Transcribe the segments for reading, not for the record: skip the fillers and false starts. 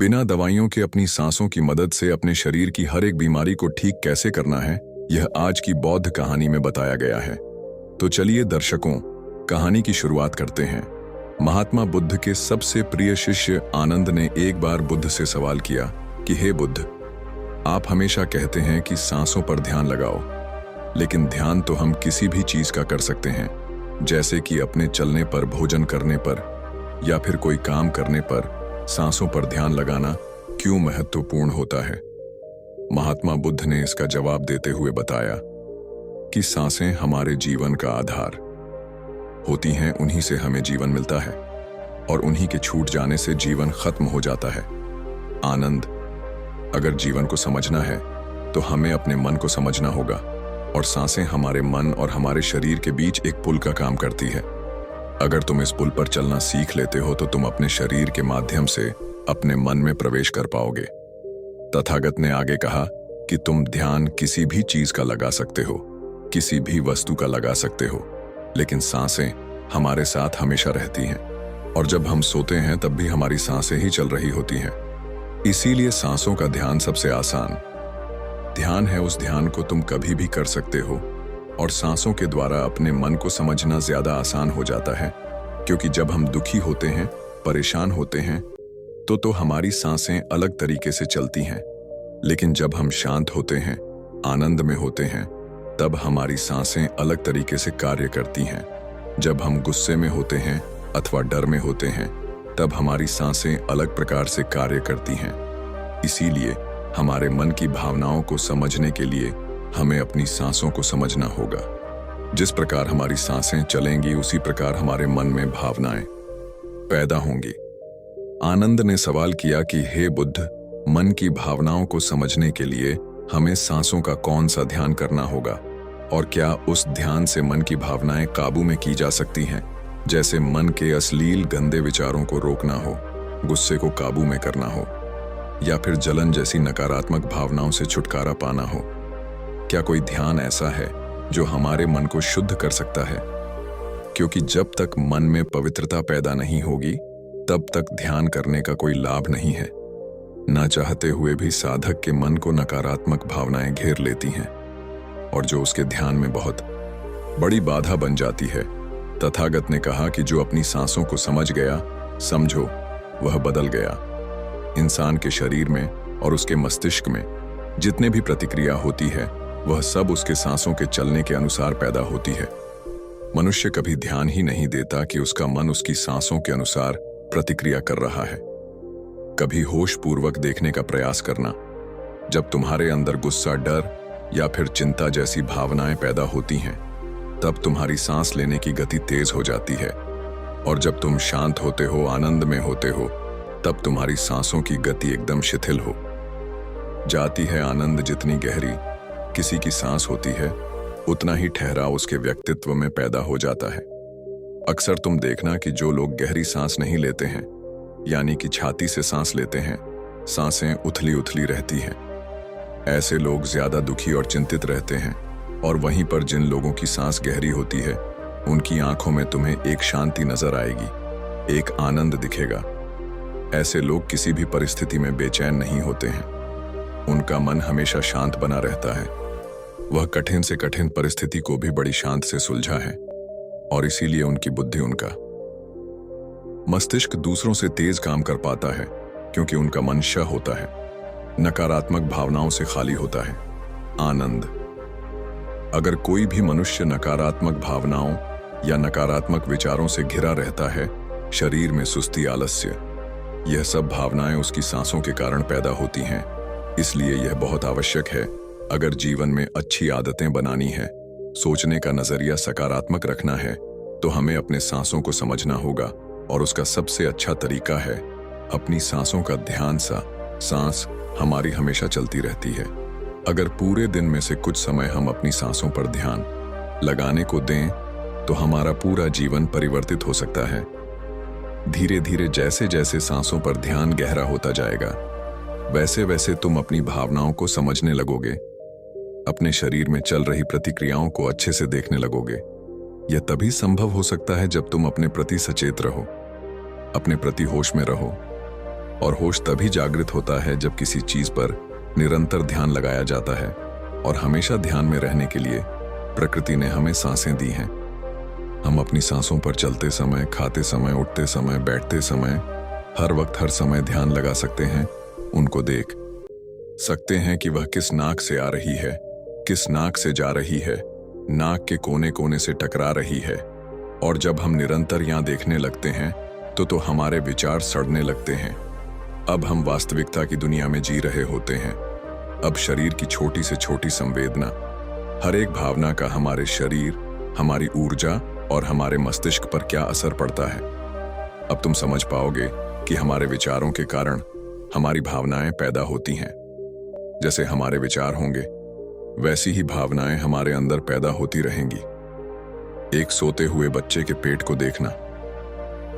बिना दवाइयों के अपनी सांसों की मदद से अपने शरीर की हर एक बीमारी को ठीक कैसे करना है, यह आज की बौद्ध कहानी में बताया गया है। तो चलिए दर्शकों, कहानी की शुरुआत करते हैं। महात्मा बुद्ध के सबसे प्रिय शिष्य आनंद ने एक बार बुद्ध से सवाल किया कि हे बुद्ध, आप हमेशा कहते हैं कि सांसों पर ध्यान लगाओ, लेकिन ध्यान तो हम किसी भी चीज का कर सकते हैं, जैसे कि अपने चलने पर, भोजन करने पर या फिर कोई काम करने पर सांसों पर ध्यान लगाना क्यों महत्वपूर्ण होता है। महात्मा बुद्ध ने इसका जवाब देते हुए बताया कि सांसें हमारे जीवन का आधार होती हैं, उन्हीं से हमें जीवन मिलता है और उन्हीं के छूट जाने से जीवन खत्म हो जाता है। आनंद, अगर जीवन को समझना है तो हमें अपने मन को समझना होगा, और सांसें हमारे मन और हमारे शरीर के बीच एक पुल का काम करती है। अगर तुम इस पुल पर चलना सीख लेते हो तो तुम अपने शरीर के माध्यम से अपने मन में प्रवेश कर पाओगे। तथागत ने आगे कहा कि तुम ध्यान किसी भी चीज का लगा सकते हो, किसी भी वस्तु का लगा सकते हो, लेकिन सांसें हमारे साथ हमेशा रहती हैं, और जब हम सोते हैं तब भी हमारी सांसें ही चल रही होती हैं। इसीलिए सांसों का ध्यान सबसे आसान ध्यान है। उस ध्यान को तुम कभी भी कर सकते हो, और सांसों के द्वारा अपने मन को समझना ज्यादा आसान हो जाता है, क्योंकि जब हम दुखी होते हैं, परेशान होते हैं, तो हमारी सांसें अलग तरीके से चलती हैं, लेकिन जब हम शांत होते हैं, आनंद में होते हैं, तब हमारी सांसें अलग तरीके से कार्य करती हैं। जब हम गुस्से में होते हैं अथवा डर में होते हैं, तब हमारी सांसें अलग प्रकार से कार्य करती हैं। इसीलिए हमारे मन की भावनाओं को समझने के लिए हमें अपनी सांसों को समझना होगा। जिस प्रकार हमारी सांसें चलेंगी, उसी प्रकार हमारे मन में भावनाएं पैदा होंगी। आनंद ने सवाल किया कि हे बुद्ध, मन की भावनाओं को समझने के लिए हमें सांसों का कौन सा ध्यान करना होगा, और क्या उस ध्यान से मन की भावनाएं काबू में की जा सकती हैं, जैसे मन के अश्लील गंदे विचारों को रोकना हो, गुस्से को काबू में करना हो, या फिर जलन जैसी नकारात्मक भावनाओं से छुटकारा पाना हो। क्या कोई ध्यान ऐसा है जो हमारे मन को शुद्ध कर सकता है? क्योंकि जब तक मन में पवित्रता पैदा नहीं होगी, तब तक ध्यान करने का कोई लाभ नहीं है। ना चाहते हुए भी साधक के मन को नकारात्मक भावनाएं घेर लेती हैं, और जो उसके ध्यान में बहुत बड़ी बाधा बन जाती है। तथागत ने कहा कि जो अपनी सांसों को समझ गया, समझो वह बदल गया। इंसान के शरीर में और उसके मस्तिष्क में जितने भी प्रतिक्रिया होती है, वह सब उसके सांसों के चलने के अनुसार पैदा होती है। मनुष्य कभी ध्यान ही नहीं देता कि उसका मन उसकी सांसों के अनुसार प्रतिक्रिया कर रहा है। कभी होश पूर्वक देखने का प्रयास करना। जब तुम्हारे अंदर गुस्सा, डर या फिर चिंता जैसी भावनाएं पैदा होती हैं, तब तुम्हारी सांस लेने की गति तेज हो जाती है, और जब तुम शांत होते हो, आनंद में होते हो, तब तुम्हारी सांसों की गति एकदम शिथिल हो जाती है। आनंद जितनी गहरी किसी की सांस होती है, उतना ही ठहराव उसके व्यक्तित्व में पैदा हो जाता है। अक्सर तुम देखना कि जो लोग गहरी सांस नहीं लेते हैं, यानी कि छाती से सांस लेते हैं, सांसें उथली उथली रहती हैं, ऐसे लोग ज्यादा दुखी और चिंतित रहते हैं। और वहीं पर जिन लोगों की सांस गहरी होती है, उनकी आंखों में तुम्हें एक शांति नजर आएगी, एक आनंद दिखेगा। ऐसे लोग किसी भी परिस्थिति में बेचैन नहीं होते हैं, उनका मन हमेशा शांत बना रहता है। वह कठिन से कठिन परिस्थिति को भी बड़ी शांत से सुलझा है, और इसीलिए उनकी बुद्धि, उनका मस्तिष्क दूसरों से तेज काम कर पाता है, क्योंकि उनका मन शांत होता है, नकारात्मक भावनाओं से खाली होता है। आनंद। अगर कोई भी मनुष्य नकारात्मक भावनाओं या नकारात्मक विचारों से घिरा रहता है, शरीर में सुस्ती, आलस्य, यह सब भावनाएं उसकी सांसों के कारण पैदा होती हैं। इसलिए यह बहुत आवश्यक है, अगर जीवन में अच्छी आदतें बनानी है, सोचने का नजरिया सकारात्मक रखना है, तो हमें अपने सांसों को समझना होगा, और उसका सबसे अच्छा तरीका है अपनी सांसों का ध्यान। सांस हमारी हमेशा चलती रहती है। अगर पूरे दिन में से कुछ समय हम अपनी सांसों पर ध्यान लगाने को दें, तो हमारा पूरा जीवन परिवर्तित हो सकता है। धीरे धीरे जैसे जैसे सांसों पर ध्यान गहरा होता जाएगा, वैसे वैसे तुम अपनी भावनाओं को समझने लगोगे, अपने शरीर में चल रही प्रतिक्रियाओं को अच्छे से देखने लगोगे। यह तभी संभव हो सकता है जब तुम अपने प्रति सचेत रहो, अपने प्रति होश में रहो, और होश तभी जागृत होता है जब किसी चीज पर निरंतर ध्यान लगाया जाता है। और हमेशा ध्यान में रहने के लिए प्रकृति ने हमें सांसें दी हैं। हम अपनी सांसों पर चलते समय, खाते समय, उठते समय, बैठते समय, हर वक्त हर समय ध्यान लगा सकते हैं। उनको देख सकते हैं कि वह किस नाक से आ रही है, किस नाक से जा रही है, नाक के कोने कोने से टकरा रही है। और जब हम निरंतर यहाँ देखने लगते हैं तो हमारे विचार सड़ने लगते हैं। अब हम वास्तविकता की दुनिया में जी रहे होते हैं। अब शरीर की छोटी से छोटी संवेदना, हर एक भावना का हमारे शरीर, हमारी ऊर्जा और हमारे मस्तिष्क पर क्या असर पड़ता है। अब तुम समझ पाओगे कि हमारे विचारों के कारण हमारी भावनाएं पैदा होती हैं। जैसे हमारे विचार होंगे वैसी ही भावनाएं हमारे अंदर पैदा होती रहेंगी। एक सोते हुए बच्चे के पेट को देखना।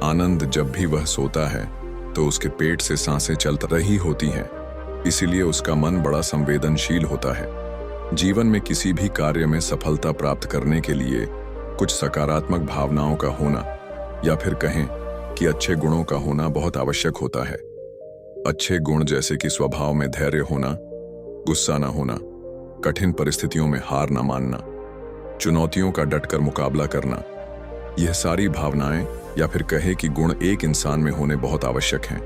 आनंद जब भी वह सोता है तो उसके पेट से सांसें चल रही होती हैं, इसीलिए उसका मन बड़ा संवेदनशील होता है। जीवन में किसी भी कार्य में सफलता प्राप्त करने के लिए कुछ सकारात्मक भावनाओं का होना, या फिर कहें कि अच्छे गुणों का होना बहुत आवश्यक होता है। अच्छे गुण जैसे कि स्वभाव में धैर्य होना, गुस्सा न होना, कठिन परिस्थितियों में हार न मानना, चुनौतियों का डटकर मुकाबला करना, यह सारी भावनाएं या फिर कहे कि गुण एक इंसान में होने बहुत आवश्यक हैं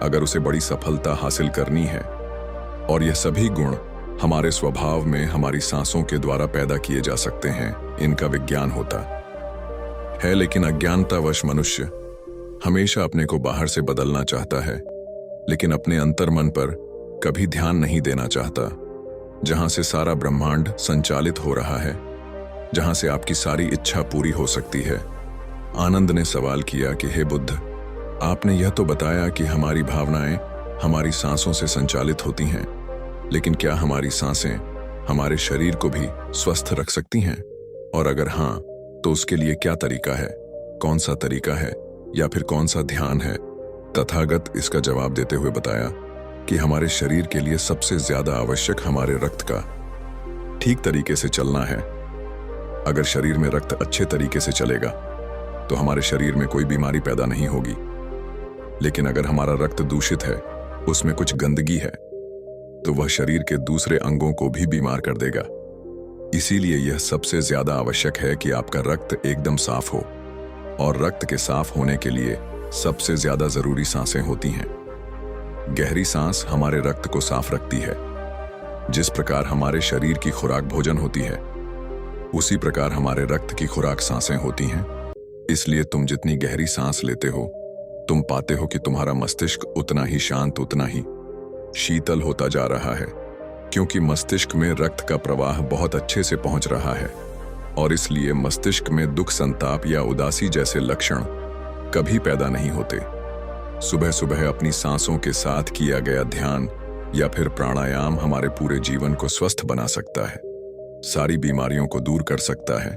अगर उसे बड़ी सफलता हासिल करनी है। और यह सभी गुण हमारे स्वभाव में हमारी सांसों के द्वारा पैदा किए जा सकते हैं। इनका विज्ञान होता है, लेकिन अज्ञानतावश मनुष्य हमेशा अपने को बाहर से बदलना चाहता है, लेकिन अपने अंतर्मन पर कभी ध्यान नहीं देना चाहता, जहां से सारा ब्रह्मांड संचालित हो रहा है, जहां से आपकी सारी इच्छा पूरी हो सकती है। आनंद ने सवाल किया कि हे बुद्ध, आपने यह तो बताया कि हमारी भावनाएं हमारी सांसों से संचालित होती हैं, लेकिन क्या हमारी सांसें हमारे शरीर को भी स्वस्थ रख सकती हैं? और अगर हाँ, तो उसके लिए क्या तरीका है, कौन सा तरीका है, या फिर कौन सा ध्यान है? तथागत इसका जवाब देते हुए बताया कि हमारे शरीर के लिए सबसे ज्यादा आवश्यक हमारे रक्त का ठीक तरीके से चलना है। अगर शरीर में रक्त अच्छे तरीके से चलेगा तो हमारे शरीर में कोई बीमारी पैदा नहीं होगी। लेकिन अगर हमारा रक्त दूषित है, उसमें कुछ गंदगी है, तो वह शरीर के दूसरे अंगों को भी बीमार कर देगा। इसीलिए यह सबसे ज्यादा आवश्यक है कि आपका रक्त एकदम साफ हो। और रक्त के साफ होने के लिए सबसे ज्यादा जरूरी सांसें होती हैं। गहरी सांस हमारे रक्त को साफ रखती है। जिस प्रकार हमारे शरीर की खुराक भोजन होती है, उसी प्रकार हमारे रक्त की खुराक सांसें होती हैं। इसलिए तुम जितनी गहरी सांस लेते हो, तुम पाते हो कि तुम्हारा मस्तिष्क उतना ही शांत, उतना ही शीतल होता जा रहा है, क्योंकि मस्तिष्क में रक्त का प्रवाह बहुत अच्छे से पहुंच रहा है। और इसलिए मस्तिष्क में दुख, संताप या उदासी जैसे लक्षण कभी पैदा नहीं होते। सुबह सुबह अपनी सांसों के साथ किया गया ध्यान या फिर प्राणायाम हमारे पूरे जीवन को स्वस्थ बना सकता है, सारी बीमारियों को दूर कर सकता है।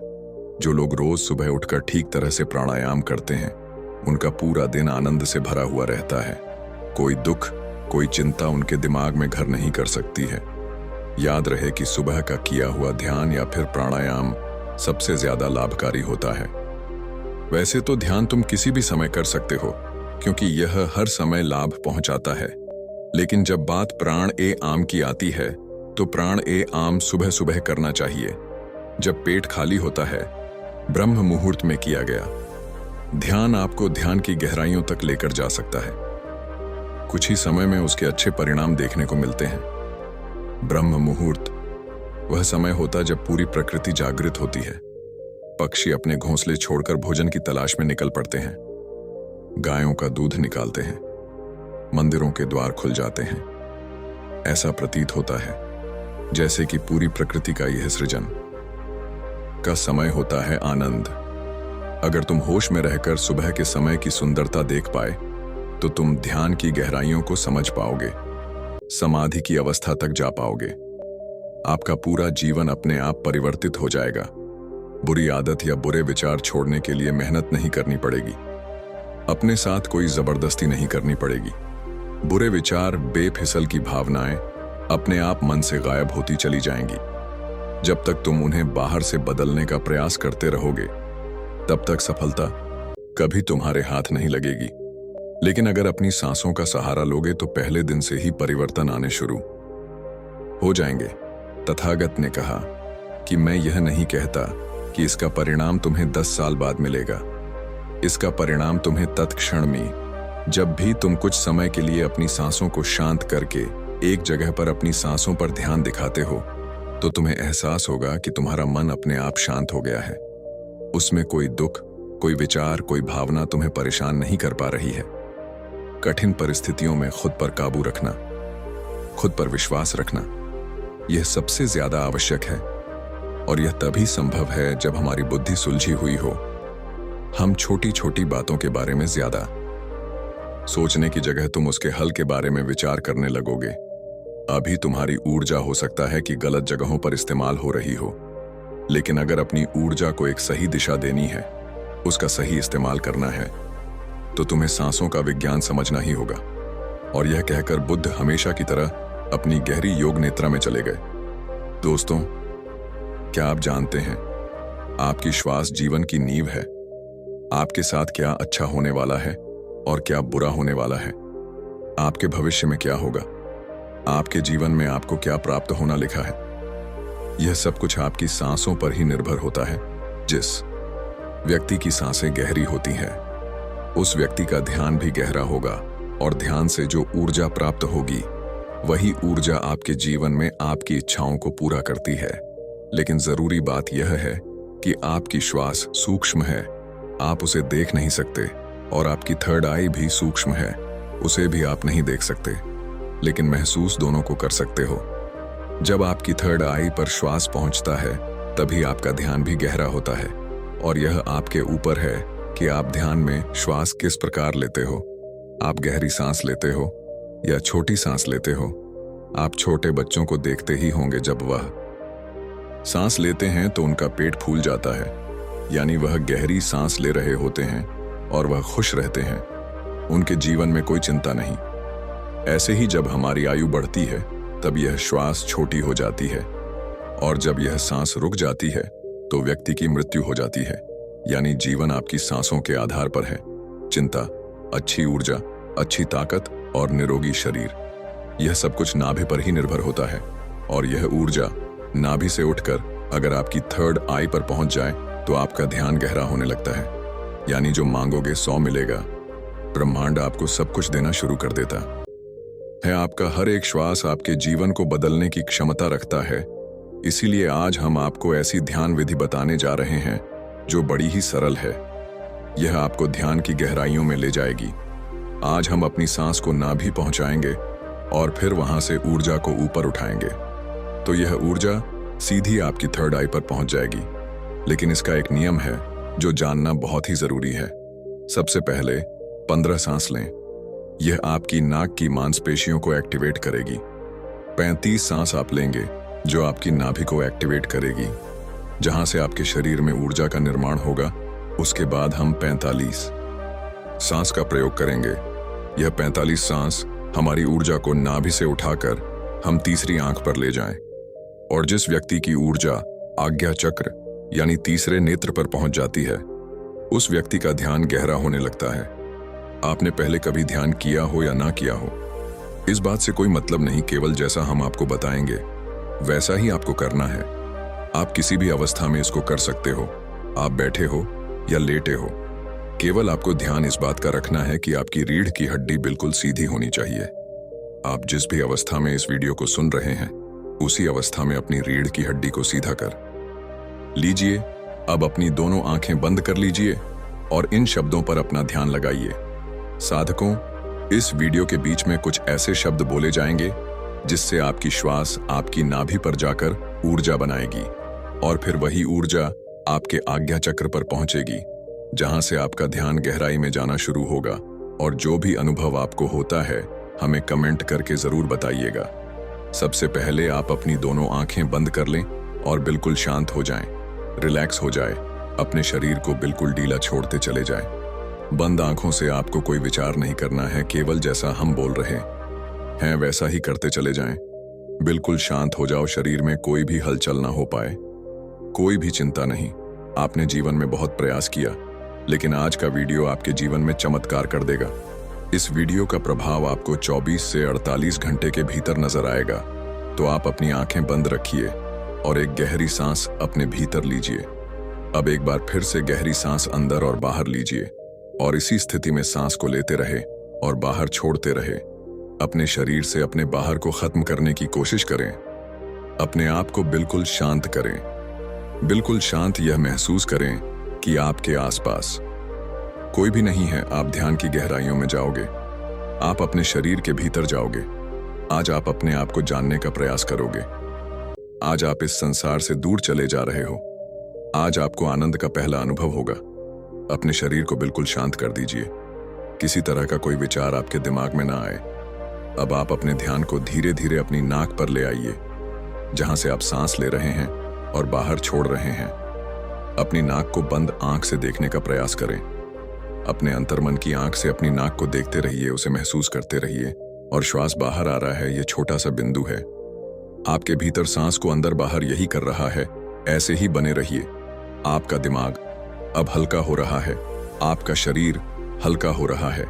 जो लोग रोज सुबह उठकर ठीक तरह से प्राणायाम करते हैं, उनका पूरा दिन आनंद से भरा हुआ रहता है। कोई दुख, कोई चिंता उनके दिमाग में घर नहीं कर सकती है। याद रहे कि सुबह का किया हुआ ध्यान या फिर प्राणायाम सबसे ज्यादा लाभकारी होता है। वैसे तो ध्यान तुम किसी भी समय कर सकते हो, क्योंकि यह हर समय लाभ पहुंचाता है। लेकिन जब बात प्राण ए आम की आती है, तो प्राण ए आम सुबह सुबह करना चाहिए, जब पेट खाली होता है, ब्रह्म मुहूर्त में किया गया। ध्यान आपको ध्यान की गहराइयों तक लेकर जा सकता है। कुछ ही समय में उसके अच्छे परिणाम देखने को मिलते हैं। ब्रह्म मुहूर्त वह समय होता जब पूरी प्रकृति जागृत होती है। पक्षी अपने घोंसले छोड़कर भोजन की तलाश में निकल पड़ते हैं, गायों का दूध निकालते हैं, मंदिरों के द्वार खुल जाते हैं। ऐसा प्रतीत होता है जैसे कि पूरी प्रकृति का यह सृजन का समय होता है आनंद। अगर तुम होश में रहकर सुबह के समय की सुंदरता देख पाए, तो तुम ध्यान की गहराइयों को समझ पाओगे, समाधि की अवस्था तक जा पाओगे। आपका पूरा जीवन अपने आप परिवर्तित हो जाएगा। बुरी आदत या बुरे विचार छोड़ने के लिए मेहनत नहीं करनी पड़ेगी। अपने साथ कोई जबरदस्ती नहीं करनी पड़ेगी। बुरे विचार, बेफिसल की भावनाएं अपने आप मन से गायब होती चली जाएंगी। जब तक तुम उन्हें बाहर से बदलने का प्रयास करते रहोगे, तब तक सफलता कभी तुम्हारे हाथ नहीं लगेगी। लेकिन अगर अपनी सांसों का सहारा लोगे तो पहले दिन से ही परिवर्तन आने शुरू हो जाएंगे। तथागत ने कहा कि मैं यह नहीं कहता कि इसका परिणाम तुम्हें 10 साल बाद मिलेगा। इसका परिणाम तुम्हें तत्क्षण में, जब भी तुम कुछ समय के लिए अपनी सांसों को शांत करके एक जगह पर अपनी सांसों पर ध्यान दिखाते हो, तो तुम्हें एहसास होगा कि तुम्हारा मन अपने आप शांत हो गया है। उसमें कोई दुख, कोई विचार, कोई भावना तुम्हें परेशान नहीं कर पा रही है। कठिन परिस्थितियों में खुद पर काबू रखना, खुद पर विश्वास रखना, यह सबसे ज्यादा आवश्यक है। और यह तभी संभव है जब हमारी बुद्धि सुलझी हुई हो। हम छोटी छोटी बातों के बारे में ज्यादा सोचने की जगह तुम उसके हल के बारे में विचार करने लगोगे। अभी तुम्हारी ऊर्जा हो सकता है कि गलत जगहों पर इस्तेमाल हो रही हो, लेकिन अगर अपनी ऊर्जा को एक सही दिशा देनी है, उसका सही इस्तेमाल करना है, तो तुम्हें सांसों का विज्ञान समझना ही होगा। और यह कहकर बुद्ध हमेशा की तरह अपनी गहरी योग निद्रा में चले गए। दोस्तों, क्या आप जानते हैं आपकी श्वास जीवन की नींव है। आपके साथ क्या अच्छा होने वाला है और क्या बुरा होने वाला है, आपके भविष्य में क्या होगा, आपके जीवन में आपको क्या प्राप्त होना लिखा है, यह सब कुछ आपकी सांसों पर ही निर्भर होता है। जिस व्यक्ति की सांसें गहरी होती हैं, उस व्यक्ति का ध्यान भी गहरा होगा, और ध्यान से जो ऊर्जा प्राप्त होगी, वही ऊर्जा आपके जीवन में आपकी इच्छाओं को पूरा करती है। लेकिन जरूरी बात यह है कि आपकी श्वास सूक्ष्म है, आप उसे देख नहीं सकते, और आपकी थर्ड आई भी सूक्ष्म है, उसे भी आप नहीं देख सकते, लेकिन महसूस दोनों को कर सकते हो। जब आपकी थर्ड आई पर श्वास पहुंचता है, तभी आपका ध्यान भी गहरा होता है, और यह आपके ऊपर है कि आप ध्यान में श्वास किस प्रकार लेते हो। आप गहरी सांस लेते हो या छोटी सांस लेते हो। आप छोटे बच्चों को देखते ही होंगे, जब वह सांस लेते हैं तो उनका पेट फूल जाता है, यानी वह गहरी सांस ले रहे होते हैं और वह खुश रहते हैं, उनके जीवन में कोई चिंता नहीं। ऐसे ही जब हमारी आयु बढ़ती है, तब यह श्वास छोटी हो जाती है, और जब यह सांस रुक जाती है तो व्यक्ति की मृत्यु हो जाती है। यानी जीवन आपकी सांसों के आधार पर है। चिंता, अच्छी ऊर्जा, अच्छी ताकत और निरोगी शरीर, यह सब कुछ नाभि पर ही निर्भर होता है। और यह ऊर्जा नाभि से उठकर अगर आपकी थर्ड आई पर पहुंच जाए तो आपका ध्यान गहरा होने लगता है। यानी जो मांगोगे 100 मिलेगा। ब्रह्मांड आपको सब कुछ देना शुरू कर देता है। आपका हर एक श्वास आपके जीवन को बदलने की क्षमता रखता है। इसीलिए आज हम आपको ऐसी ध्यान विधि बताने जा रहे हैं जो बड़ी ही सरल है। यह आपको ध्यान की गहराइयों में ले जाएगी। आज हम अपनी सांस को नाभि पहुंचाएंगे और फिर वहां से ऊर्जा को ऊपर उठाएंगे, तो यह ऊर्जा सीधी आपकी थर्ड आई पर पहुंच जाएगी। लेकिन इसका एक नियम है जो जानना बहुत ही जरूरी है। सबसे पहले 15 सांस लें। यह आपकी नाक की मांसपेशियों को एक्टिवेट करेगी। 35 सांस आप लेंगे जो आपकी नाभि को एक्टिवेट करेगी, जहां से आपके शरीर में ऊर्जा का निर्माण होगा। उसके बाद हम 45 सांस का प्रयोग करेंगे। यह 45 सांस हमारी ऊर्जा को नाभि से उठाकर हम तीसरी आंख पर ले जाएं, और जिस व्यक्ति की ऊर्जा आज्ञा चक्र यानी तीसरे नेत्र पर पहुंच जाती है, उस व्यक्ति का ध्यान गहरा होने लगता है। आपने पहले कभी ध्यान किया हो या ना किया हो, इस बात से कोई मतलब नहीं। केवल जैसा हम आपको बताएंगे वैसा ही आपको करना है। आप किसी भी अवस्था में इसको कर सकते हो, आप बैठे हो या लेटे हो। केवल आपको ध्यान इस बात का रखना है कि आपकी रीढ़ की हड्डी बिल्कुल सीधी होनी चाहिए। आप जिस भी अवस्था में इस वीडियो को सुन रहे हैं, उसी अवस्था में अपनी रीढ़ की हड्डी को सीधा कर लीजिए। अब अपनी दोनों आंखें बंद कर लीजिए और इन शब्दों पर अपना ध्यान लगाइए। साधकों, इस वीडियो के बीच में कुछ ऐसे शब्द बोले जाएंगे जिससे आपकी श्वास आपकी नाभि पर जाकर ऊर्जा बनाएगी, और फिर वही ऊर्जा आपके आज्ञा चक्र पर पहुंचेगी, जहां से आपका ध्यान गहराई में जाना शुरू होगा। और जो भी अनुभव आपको होता है, हमें कमेंट करके जरूर बताइएगा। सबसे पहले आप अपनी दोनों आंखें बंद कर लें और बिल्कुल शांत हो जाएं, रिलैक्स हो जाए, अपने शरीर को बिल्कुल ढीला छोड़ते चले जाएं। बंद आंखों से आपको कोई विचार नहीं करना है, केवल जैसा हम बोल रहे हैं वैसा ही करते चले जाएं। बिल्कुल शांत हो जाओ, शरीर में कोई भी हलचल ना हो पाए। कोई भी चिंता नहीं। आपने जीवन में बहुत प्रयास किया, लेकिन आज का वीडियो आपके जीवन में चमत्कार कर देगा। इस वीडियो का प्रभाव आपको 24 से 48 घंटे के भीतर नजर आएगा, तो आप अपनी आंखें बंद रखिए और एक गहरी सांस अपने भीतर लीजिए। अब एक बार फिर से गहरी सांस अंदर और बाहर लीजिए और इसी स्थिति में सांस को लेते रहे और बाहर छोड़ते रहे। अपने शरीर से अपने बाहर को खत्म करने की कोशिश करें। अपने आप को बिल्कुल शांत करें। बिल्कुल शांत यह महसूस करें कि आपके आसपास कोई भी नहीं है। आप ध्यान की गहराइयों में जाओगे। आप अपने शरीर के भीतर जाओगे। आज आप अपने आप को जानने का प्रयास करोगे। आज आप इस संसार से दूर चले जा रहे हो। आज आपको आनंद का पहला अनुभव होगा। अपने शरीर को बिल्कुल शांत कर दीजिए। किसी तरह का कोई विचार आपके दिमाग में ना आए। अब आप अपने ध्यान को धीरे धीरे अपनी नाक पर ले आइए, जहां से आप सांस ले रहे हैं और बाहर छोड़ रहे हैं। अपनी नाक को बंद आंख से देखने का प्रयास करें। अपने अंतर्मन की आंख से अपनी नाक को देखते रहिए, उसे महसूस करते रहिए और श्वास बाहर आ रहा है, यह छोटा सा बिंदु है। आपके भीतर सांस को अंदर बाहर यही कर रहा है। ऐसे ही बने रहिए। आपका दिमाग अब हल्का हो रहा है। आपका शरीर हल्का हो रहा है।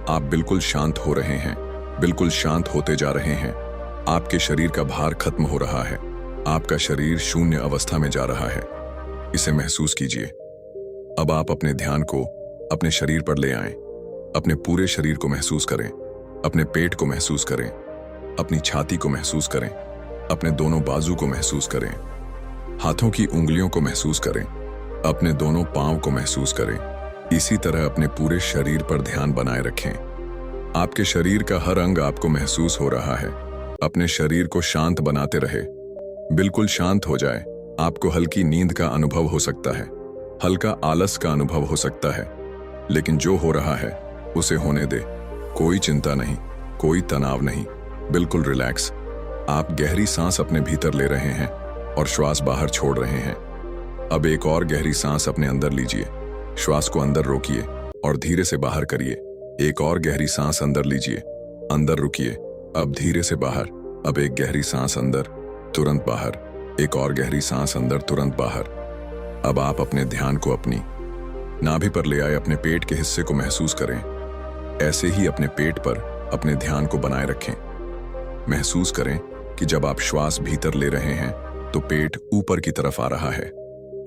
आप बिल्कुल शांत हो रहे हैं। बिल्कुल शांत होते जा रहे हैं। आपके शरीर का भार खत्म हो रहा है। आपका शरीर शून्य अवस्था में जा रहा है। इसे महसूस कीजिए। अब आप अपने ध्यान को अपने शरीर पर ले आएं। अपने पूरे शरीर को महसूस करें। अपने पेट को महसूस करें। अपनी छाती को महसूस करें। अपने दोनों बाजू को महसूस करें। हाथों की उंगलियों को महसूस करें। अपने दोनों पांव को महसूस करें। इसी तरह अपने पूरे शरीर पर ध्यान बनाए रखें। आपके शरीर का हर अंग आपको महसूस हो रहा है। अपने शरीर को शांत बनाते रहे। बिल्कुल शांत हो जाए। आपको हल्की नींद का अनुभव हो सकता है। हल्का आलस का अनुभव हो सकता है, लेकिन जो हो रहा है उसे होने दे। कोई चिंता नहीं, कोई तनाव नहीं। बिल्कुल रिलैक्स। आप गहरी सांस अपने भीतर ले रहे हैं और श्वास बाहर छोड़ रहे हैं। अब एक और गहरी सांस अपने अंदर लीजिए। श्वास को अंदर रोकिए और धीरे से बाहर करिए। एक और गहरी सांस अंदर लीजिए। अंदर रुकिए। अब धीरे से बाहर। अब एक गहरी सांस अंदर, तुरंत बाहर। एक और गहरी सांस अंदर, तुरंत बाहर। अब आप अपने ध्यान को अपनी नाभि पर ले आए। अपने पेट के हिस्से को महसूस करें। ऐसे ही अपने पेट पर अपने ध्यान को बनाए रखें। महसूस करें कि जब आप श्वास भीतर ले रहे हैं तो पेट ऊपर की तरफ आ रहा है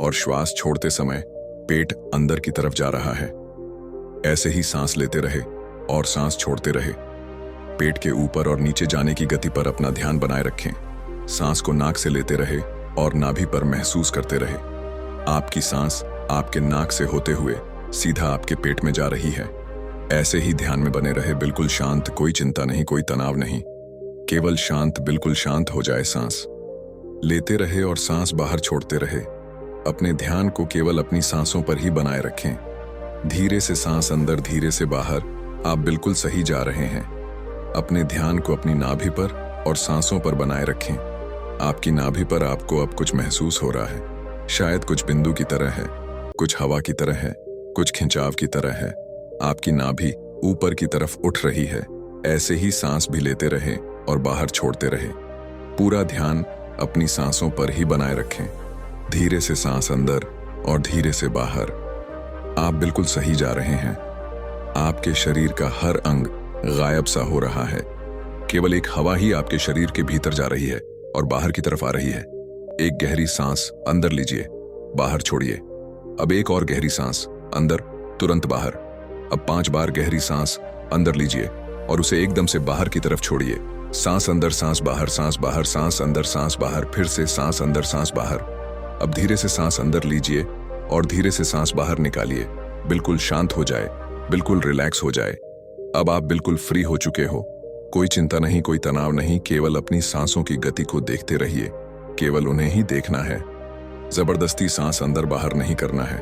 और श्वास छोड़ते समय पेट अंदर की तरफ जा रहा है। ऐसे ही सांस लेते रहे और सांस छोड़ते रहे। पेट के ऊपर और नीचे जाने की गति पर अपना ध्यान बनाए रखें। सांस को नाक से लेते रहे और नाभि पर महसूस करते रहे। आपकी सांस आपके नाक से होते हुए सीधा आपके पेट में जा रही है। ऐसे ही ध्यान में बने रहे। बिल्कुल शांत, कोई चिंता नहीं, कोई तनाव नहीं, केवल शांत। बिल्कुल शांत हो जाए। सांस लेते रहे और सांस बाहर छोड़ते रहे। अपने ध्यान को केवल अपनी सांसों पर ही बनाए रखें। धीरे से सांस अंदर, धीरे से बाहर। आप बिल्कुल सही जा रहे हैं। अपने ध्यान को अपनी नाभि पर और सांसों पर बनाए रखें। आपकी नाभि पर आपको अब कुछ महसूस हो रहा है। शायद कुछ बिंदु की तरह है, कुछ हवा की तरह है, कुछ खिंचाव की तरह है। आपकी नाभि ऊपर की तरफ उठ रही है। ऐसे ही सांस भी लेते रहे और बाहर छोड़ते रहे। पूरा ध्यान अपनी सांसों पर ही बनाए रखें। धीरे से सांस अंदर और धीरे से बाहर। आप बिल्कुल सही जा रहे हैं। आपके शरीर का हर अंग गायब सा हो रहा है। केवल एक हवा ही आपके शरीर के भीतर जा रही है और बाहर की तरफ आ रही है। एक गहरी सांस अंदर लीजिए, बाहर छोड़िए। अब एक और गहरी सांस अंदर, तुरंत बाहर। अब 5 बार गहरी सांस अंदर लीजिए और उसे एकदम से बाहर की तरफ छोड़िए। सांस अंदर, सांस बाहर, सांस बाहर, सांस अंदर, सांस बाहर, फिर से सांस अंदर, सांस बाहर। अब धीरे से सांस अंदर लीजिए और धीरे से सांस बाहर निकालिए। बिल्कुल शांत हो जाए, बिल्कुल रिलैक्स हो जाए। अब आप बिल्कुल फ्री हो चुके हो। कोई चिंता नहीं, कोई तनाव नहीं, केवल अपनी सांसों की गति को देखते रहिए। केवल उन्हें ही देखना है। जबरदस्ती सांस अंदर बाहर नहीं करना है।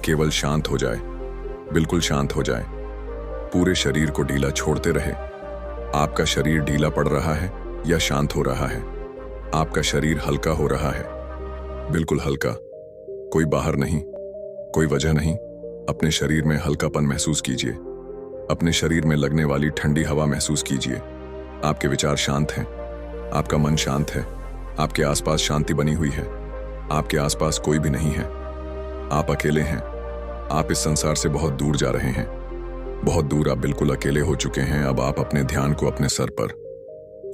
केवल शांत हो जाए, बिल्कुल शांत हो जाए। पूरे शरीर को ढीला छोड़ते रहे। आपका शरीर ढीला पड़ रहा है या शांत हो रहा है। आपका शरीर हल्का हो रहा है, बिल्कुल हल्का। कोई बाहर नहीं, कोई वजह नहीं। अपने शरीर में हल्कापन महसूस कीजिए। अपने शरीर में लगने वाली ठंडी हवा महसूस कीजिए। आपके विचार शांत हैं। आपका मन शांत है। आपके आसपास शांति बनी हुई है। आपके आसपास कोई भी नहीं है। आप अकेले हैं। आप इस संसार से बहुत दूर जा रहे हैं। बहुत दूर आप बिल्कुल अकेले हो चुके हैं। अब आप अपने ध्यान को अपने सर पर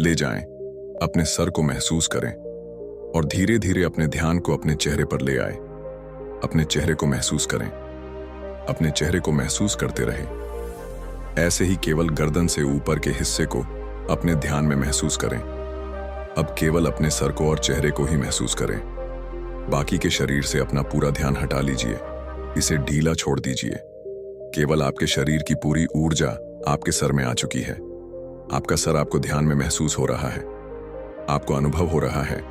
ले जाएं। अपने सर को महसूस करें और धीरे धीरे अपने ध्यान को अपने चेहरे पर ले आए। अपने चेहरे को महसूस करें। अपने चेहरे को महसूस करते रहें। ऐसे ही केवल गर्दन से ऊपर के हिस्से को अपने ध्यान में महसूस करें। अब केवल अपने सर को और चेहरे को ही महसूस करें। बाकी के शरीर से अपना पूरा ध्यान हटा लीजिए। इसे ढीला छोड़ दीजिए। केवल आपके शरीर की पूरी ऊर्जा आपके सर में आ चुकी है। आपका सर आपको ध्यान में महसूस हो रहा है। आपको अनुभव हो रहा है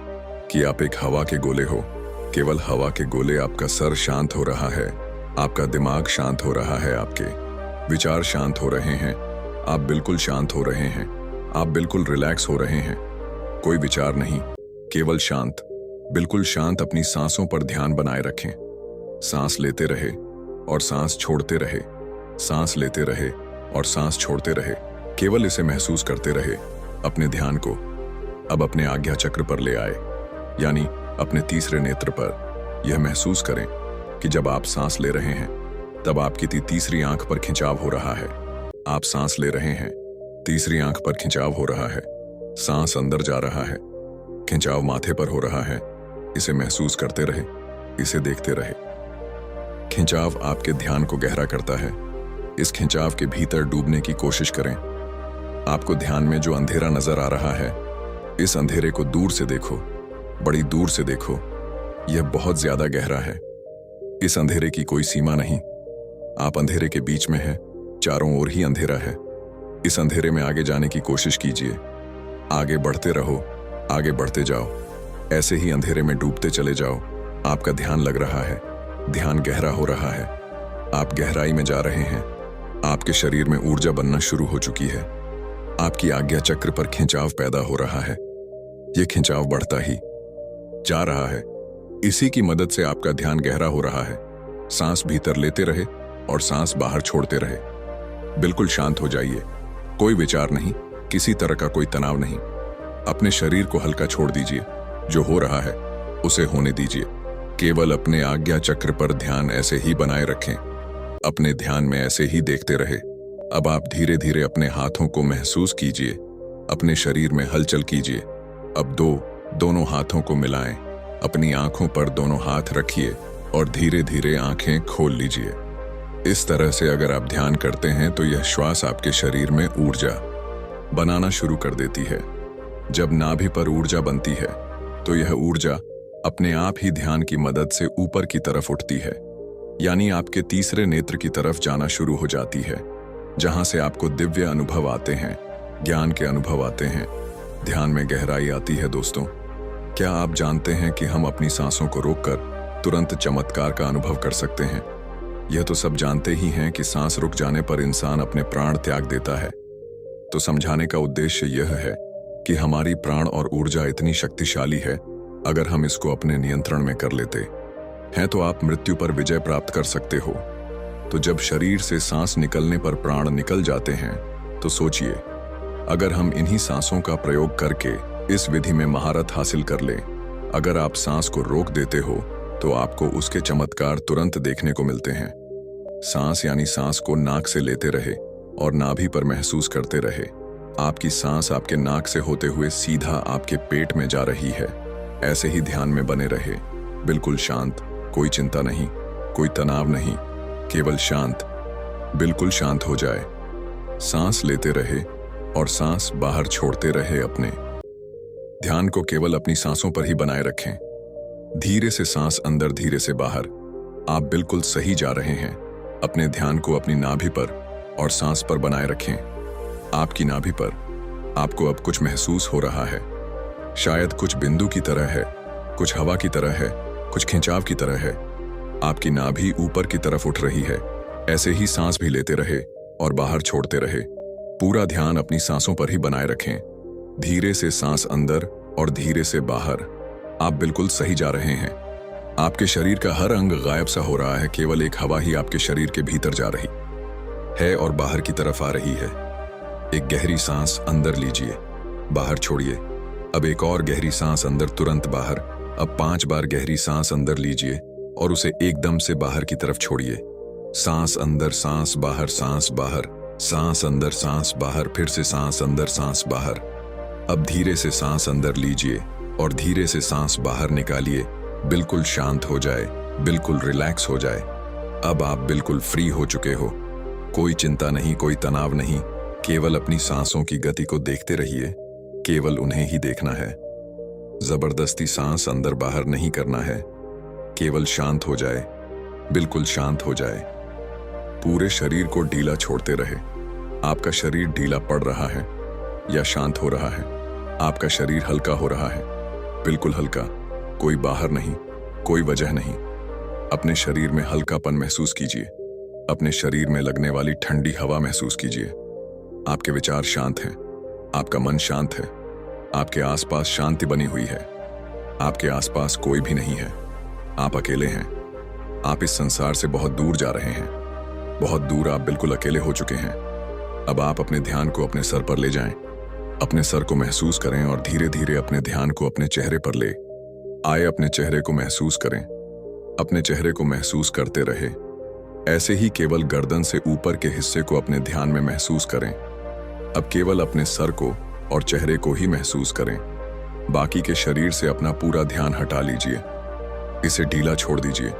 कि आप एक हवा के गोले हो। केवल हवा के गोले। आपका सर शांत हो रहा है। आपका दिमाग शांत हो रहा है। आपके विचार शांत हो रहे हैं। आप बिल्कुल शांत हो रहे हैं। आप बिल्कुल रिलैक्स हो रहे हैं। कोई विचार नहीं, केवल शांत, बिल्कुल शांत। अपनी सांसों पर ध्यान बनाए रखें। सांस लेते रहे और सांस छोड़ते रहे। सांस लेते रहे और सांस छोड़ते रहे। केवल इसे महसूस करते रहे। अपने ध्यान को अब अपने आज्ञा चक्र पर ले आए, यानी अपने तीसरे नेत्र पर। यह महसूस करें कि जब आप सांस ले रहे हैं तब आपकी तीसरी आंख पर खिंचाव हो रहा है। आप सांस ले रहे हैं, तीसरी आंख पर खिंचाव हो रहा है। सांस अंदर जा रहा है, खिंचाव माथे पर हो रहा है। इसे महसूस करते रहे, इसे देखते रहे। खिंचाव आपके ध्यान को गहरा करता है। इस खिंचाव के भीतर डूबने की कोशिश करें। आपको ध्यान में जो अंधेरा नजर आ रहा है, इस अंधेरे को दूर से देखो, बड़ी दूर से देखो। यह बहुत ज्यादा गहरा है। इस अंधेरे की कोई सीमा नहीं। आप अंधेरे के बीच में हैं, चारों ओर ही अंधेरा है। इस अंधेरे में आगे जाने की कोशिश कीजिए। आगे बढ़ते रहो, आगे बढ़ते जाओ। ऐसे ही अंधेरे में डूबते चले जाओ। आपका ध्यान लग रहा है, ध्यान गहरा हो रहा है। आप गहराई में जा रहे हैं। आपके शरीर में ऊर्जा बनना शुरू हो चुकी है। आपकी आज्ञा चक्र पर खिंचाव पैदा हो रहा है। यह खिंचाव बढ़ता ही जा रहा है। इसी की मदद से आपका ध्यान गहरा हो रहा है। सांस भीतर लेते रहे और सांस बाहर छोड़ते रहे। बिल्कुल शांत हो जाइए। कोई विचार नहीं, किसी तरह का कोई तनाव नहीं। अपने शरीर को हल्का छोड़ दीजिए। जो हो रहा है उसे होने दीजिए। केवल अपने आज्ञा चक्र पर ध्यान ऐसे ही बनाए रखें। अपने ध्यान में ऐसे ही देखते रहे। अब आप धीरे धीरे अपने हाथों को महसूस कीजिए। अपने शरीर में हलचल कीजिए। अब दोनों हाथों को मिलाएं। अपनी आंखों पर दोनों हाथ रखिए और धीरे धीरे आंखें खोल लीजिए। इस तरह से अगर आप ध्यान करते हैं तो यह श्वास आपके शरीर में ऊर्जा बनाना शुरू कर देती है। जब नाभि पर ऊर्जा बनती है तो यह ऊर्जा अपने आप ही ध्यान की मदद से ऊपर की तरफ उठती है, यानी आपके तीसरे नेत्र की तरफ जाना शुरू हो जाती है, जहां से आपको दिव्य अनुभव आते हैं, ज्ञान के अनुभव आते हैं, ध्यान में गहराई आती है। दोस्तों, क्या आप जानते हैं कि हम अपनी सांसों को रोककर तुरंत चमत्कार का अनुभव कर सकते हैं? यह तो सब जानते ही हैं कि सांस रुक जाने पर इंसान अपने प्राण त्याग देता है। तो समझाने का उद्देश्य यह है कि हमारी प्राण और ऊर्जा इतनी शक्तिशाली है, अगर हम इसको अपने नियंत्रण में कर लेते हैं तो आप मृत्यु पर विजय प्राप्त कर सकते हो। तो जब शरीर से सांस निकलने पर प्राण निकल जाते हैं तो सोचिए, अगर हम इन्हीं सांसों का प्रयोग करके इस विधि में महारत हासिल कर ले, अगर आप सांस को रोक देते हो तो आपको उसके चमत्कार तुरंत देखने को मिलते हैं। सांस यानी सांस को नाक से लेते रहे और नाभि पर महसूस करते रहे। आपकी सांस आपके नाक से होते हुए सीधा आपके पेट में जा रही है। ऐसे ही ध्यान में बने रहे, बिल्कुल शांत, कोई चिंता नहीं, कोई तनाव नहीं, केवल शांत, बिल्कुल शांत हो जाए। सांस लेते रहे और सांस बाहर छोड़ते रहे। अपने ध्यान को केवल अपनी सांसों पर ही बनाए रखें। धीरे से सांस अंदर, धीरे से बाहर। आप बिल्कुल सही जा रहे हैं। अपने ध्यान को अपनी नाभि पर और सांस पर बनाए रखें। आपकी नाभि पर आपको अब कुछ महसूस हो रहा है। शायद कुछ बिंदु की तरह है, कुछ हवा की तरह है, कुछ खिंचाव की तरह है। आपकी नाभि ऊपर की तरफ उठ रही है। ऐसे ही सांस भी लेते रहे और बाहर छोड़ते रहे। पूरा ध्यान अपनी सांसों पर ही बनाए रखें। धीरे से सांस अंदर और धीरे से बाहर। आप बिल्कुल सही जा रहे हैं। आपके शरीर का हर अंग गायब सा हो रहा है। केवल एक हवा ही आपके शरीर के भीतर जा रही है और बाहर की तरफ आ रही है। एक गहरी सांस अंदर लीजिए, बाहर छोड़िए। अब एक और गहरी सांस अंदर, तुरंत बाहर। अब 5 बार गहरी सांस अंदर लीजिए और उसे एकदम से बाहर की तरफ छोड़िए। सांस अंदर, सांस बाहर, सांस बाहर, सांस अंदर, सांस बाहर, फिर से सांस अंदर, सांस बाहर। अब धीरे से सांस अंदर लीजिए और धीरे से सांस बाहर निकालिए। बिल्कुल शांत हो जाए, बिल्कुल रिलैक्स हो जाए। अब आप बिल्कुल फ्री हो चुके हो। कोई चिंता नहीं, कोई तनाव नहीं, केवल अपनी सांसों की गति को देखते रहिए। केवल उन्हें ही देखना है। जबरदस्ती सांस अंदर बाहर नहीं करना है। केवल शांत हो जाए, बिल्कुल शांत हो जाए। पूरे शरीर को ढीला छोड़ते रहे। आपका शरीर ढीला पड़ रहा है या शांत हो रहा है? आपका शरीर हल्का हो रहा है, बिल्कुल हल्का, कोई बाहर नहीं, कोई वजह नहीं। अपने शरीर में हल्कापन महसूस कीजिए। अपने शरीर में लगने वाली ठंडी हवा महसूस कीजिए। आपके विचार शांत हैं, आपका मन शांत है, आपके आसपास शांति बनी हुई है। आपके आसपास कोई भी नहीं है, आप अकेले हैं। आप इस संसार से बहुत दूर जा रहे हैं, बहुत दूर। आप बिल्कुल अकेले हो चुके हैं। अब आप अपने ध्यान को अपने सर पर ले जाएं। अपने सर को महसूस करें और धीरे धीरे अपने ध्यान को अपने चेहरे पर ले आए। अपने चेहरे को महसूस करें। अपने चेहरे को महसूस करते रहे। ऐसे ही केवल गर्दन से ऊपर के हिस्से को अपने ध्यान में महसूस करें। अब केवल अपने सर को और चेहरे को ही महसूस करें। बाकी के शरीर से अपना पूरा ध्यान हटा लीजिए। इसे ढीला छोड़ दीजिए।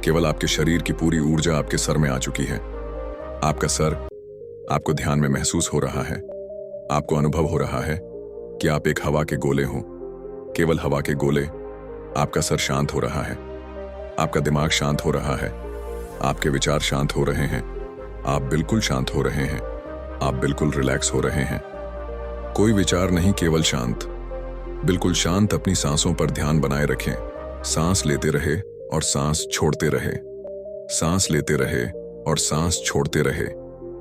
केवल आपके शरीर की पूरी ऊर्जा आपके सर में आ चुकी है। आपका सर आपको ध्यान में महसूस हो रहा है। आपको अनुभव हो रहा है कि आप एक हवा के गोले हो, केवल हवा के गोले। आपका सर शांत हो रहा है, आपका दिमाग शांत हो रहा है, आपके विचार शांत हो रहे हैं, आप बिल्कुल शांत हो रहे हैं, आप बिल्कुल रिलैक्स हो रहे हैं। कोई विचार नहीं, केवल शांत, बिल्कुल शांत। अपनी सांसों पर ध्यान बनाए रखें। सांस लेते रहे और सांस छोड़ते रहे, सांस लेते रहे और सांस छोड़ते रहे।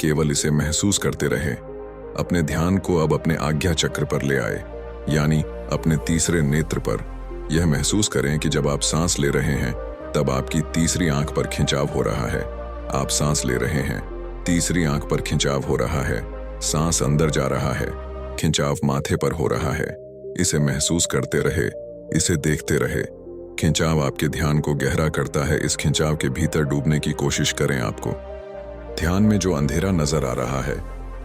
केवल इसे महसूस करते रहे। अपने ध्यान को अब अपने आज्ञा चक्र पर ले आए, यानी अपने तीसरे नेत्र पर। यह महसूस करें कि जब आप सांस ले रहे हैं तब आपकी तीसरी आंख पर खिंचाव हो रहा है। आप सांस ले रहे हैं, तीसरी आंख पर खिंचाव हो रहा है। सांस अंदर जा रहा है, खिंचाव माथे पर हो रहा है। इसे महसूस करते रहे, इसे देखते रहे। खिंचाव आपके ध्यान को गहरा करता है। इस खिंचाव के भीतर डूबने की कोशिश करें। आपको ध्यान में जो अंधेरा नजर आ रहा है,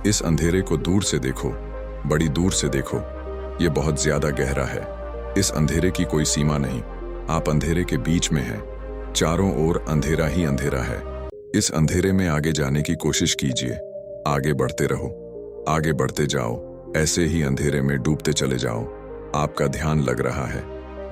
इस अंधेरे को दूर से देखो, बड़ी दूर से देखो। यह बहुत ज्यादा गहरा है। इस अंधेरे की कोई सीमा नहीं। आप अंधेरे के बीच में हैं। चारों ओर अंधेरा ही अंधेरा है। इस अंधेरे में आगे जाने की कोशिश कीजिए। आगे बढ़ते रहो, आगे बढ़ते जाओ। ऐसे ही अंधेरे में डूबते चले जाओ। आपका ध्यान लग रहा है,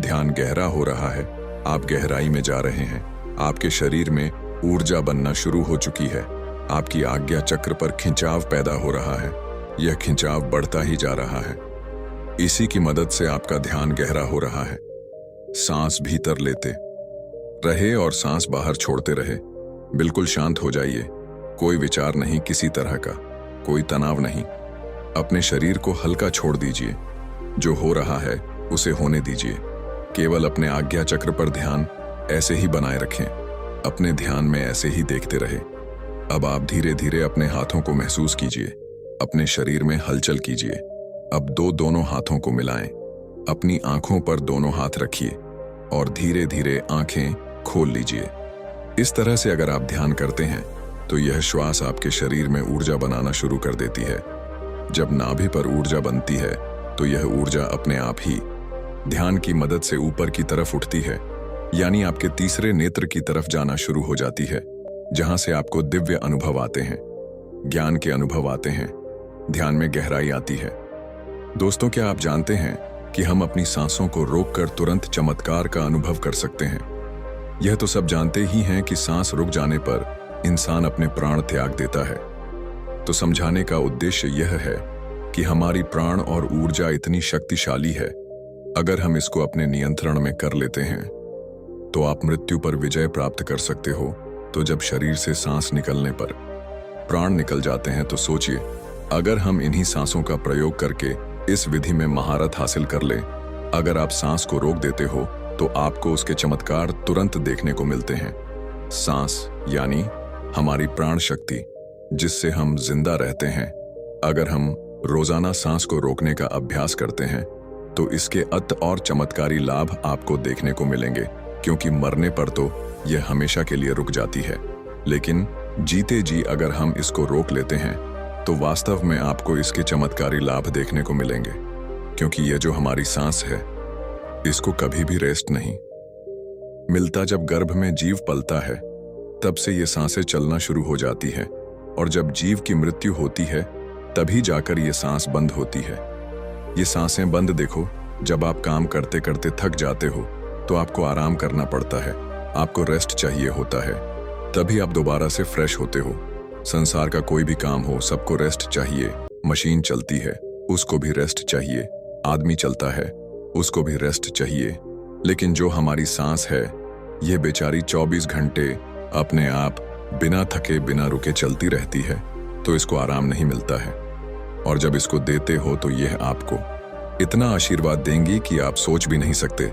ध्यान गहरा हो रहा है। आप गहराई में जा रहे हैं। आपके शरीर में ऊर्जा बनना शुरू हो चुकी है। आपकी आज्ञा चक्र पर खिंचाव पैदा हो रहा है। यह खिंचाव बढ़ता ही जा रहा है। इसी की मदद से आपका ध्यान गहरा हो रहा है। सांस भीतर लेते रहे और सांस बाहर छोड़ते रहे। बिल्कुल शांत हो जाइए। कोई विचार नहीं, किसी तरह का कोई तनाव नहीं। अपने शरीर को हल्का छोड़ दीजिए। जो हो रहा है उसे होने दीजिए। केवल अपने आज्ञा चक्र पर ध्यान ऐसे ही बनाए रखें। अपने ध्यान में ऐसे ही देखते रहे। अब आप धीरे धीरे अपने हाथों को महसूस कीजिए। अपने शरीर में हलचल कीजिए। अब दोनों हाथों को मिलाएं। अपनी आंखों पर दोनों हाथ रखिए और धीरे धीरे आंखें खोल लीजिए। इस तरह से अगर आप ध्यान करते हैं तो यह श्वास आपके शरीर में ऊर्जा बनाना शुरू कर देती है। जब नाभि पर ऊर्जा बनती है तो यह ऊर्जा अपने आप ही ध्यान की मदद से ऊपर की तरफ उठती है, यानी आपके तीसरे नेत्र की तरफ जाना शुरू हो जाती है, जहां से आपको दिव्य अनुभव आते हैं, ज्ञान के अनुभव आते हैं, ध्यान में गहराई आती है। दोस्तों, क्या आप जानते हैं कि हम अपनी सांसों को रोककर तुरंत चमत्कार का अनुभव कर सकते हैं? यह तो सब जानते ही हैं कि सांस रुक जाने पर इंसान अपने प्राण त्याग देता है। तो समझाने का उद्देश्य यह है कि हमारी प्राण और ऊर्जा इतनी शक्तिशाली है, अगर हम इसको अपने नियंत्रण में कर लेते हैं तो आप मृत्यु पर विजय प्राप्त कर सकते हो। तो जब शरीर से सांस निकलने पर प्राण निकल जाते हैं तो सोचिए, अगर हम इन्हीं सांसों का प्रयोग करके इस विधि में महारत हासिल कर लें, अगर आप सांस को रोक देते हो तो आपको उसके चमत्कार तुरंत देखने को मिलते हैं। सांस यानी हमारी प्राण शक्ति, जिससे हम जिंदा रहते हैं। अगर हम रोजाना सांस को रोकने का अभ्यास करते हैं तो इसके अत और चमत्कारी लाभ आपको देखने को मिलेंगे, क्योंकि मरने पर तो यह हमेशा के लिए रुक जाती है। लेकिन जीते जी अगर हम इसको रोक लेते हैं तो वास्तव में आपको इसके चमत्कारी लाभ देखने को मिलेंगे, क्योंकि ये जो हमारी सांस है इसको कभी भी रेस्ट नहीं मिलता। जब गर्भ में जीव पलता है तब से ये सांसें चलना शुरू हो जाती है, और जब जीव की मृत्यु होती है तभी जाकर ये सांस बंद होती है। ये सांसें बंद देखो, जब आप काम करते करते थक जाते हो तो आपको आराम करना पड़ता है, आपको रेस्ट चाहिए होता है, तभी आप दोबारा से फ्रेश होते हो। संसार का कोई भी काम हो, सबको रेस्ट चाहिए। मशीन चलती है, उसको भी रेस्ट चाहिए। आदमी चलता है, उसको भी रेस्ट चाहिए। लेकिन जो हमारी सांस है, ये बेचारी 24 घंटे अपने आप बिना थके बिना रुके चलती रहती है, तो इसको आराम नहीं मिलता है। और जब इसको देते हो तो यह आपको इतना आशीर्वाद देंगी कि आप सोच भी नहीं सकते।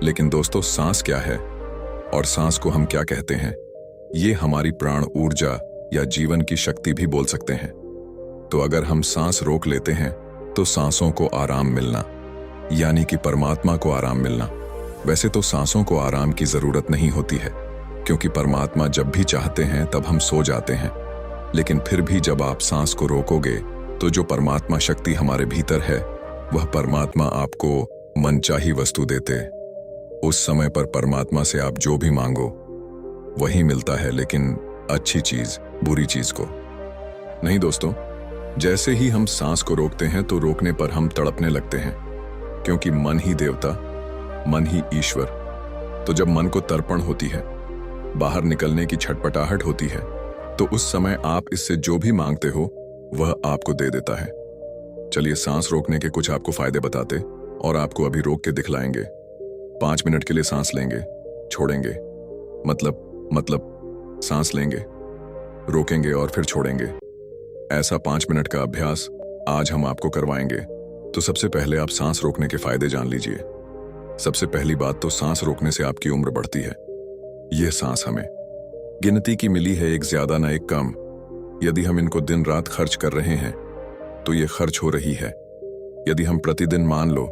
लेकिन दोस्तों, सांस क्या है और सांस को हम क्या कहते हैं? ये हमारी प्राण ऊर्जा या जीवन की शक्ति भी बोल सकते हैं। तो अगर हम सांस रोक लेते हैं तो सांसों को आराम मिलना, यानी कि परमात्मा को आराम मिलना। वैसे तो सांसों को आराम की जरूरत नहीं होती है, क्योंकि परमात्मा जब भी चाहते हैं तब हम सो जाते हैं। लेकिन फिर भी जब आप सांस को रोकोगे तो जो परमात्मा शक्ति हमारे भीतर है, वह परमात्मा आपको मनचाही वस्तु देते। उस समय पर परमात्मा से आप जो भी मांगो वही मिलता है, लेकिन अच्छी चीज बुरी चीज को नहीं। दोस्तों, जैसे ही हम सांस को रोकते हैं तो रोकने पर हम तड़पने लगते हैं, क्योंकि मन ही देवता, मन ही ईश्वर। तो जब मन को तर्पण होती है, बाहर निकलने की छटपटाहट होती है, तो उस समय आप इससे जो भी मांगते हो वह आपको दे देता है। चलिए सांस रोकने के कुछ आपको फायदे बताते और आपको अभी रोक के दिखलाएंगे। 5 मिनट के लिए सांस लेंगे, छोड़ेंगे, मतलब सांस लेंगे, रोकेंगे और फिर छोड़ेंगे। ऐसा 5 मिनट का अभ्यास आज हम आपको करवाएंगे। तो सबसे पहले आप सांस रोकने के फायदे जान लीजिए। सबसे पहली बात तो सांस रोकने से आपकी उम्र बढ़ती है। यह सांस हमें गिनती की मिली है, एक ज्यादा ना एक कम। यदि हम इनको दिन रात खर्च कर रहे हैं तो ये खर्च हो रही है। यदि हम प्रतिदिन मान लो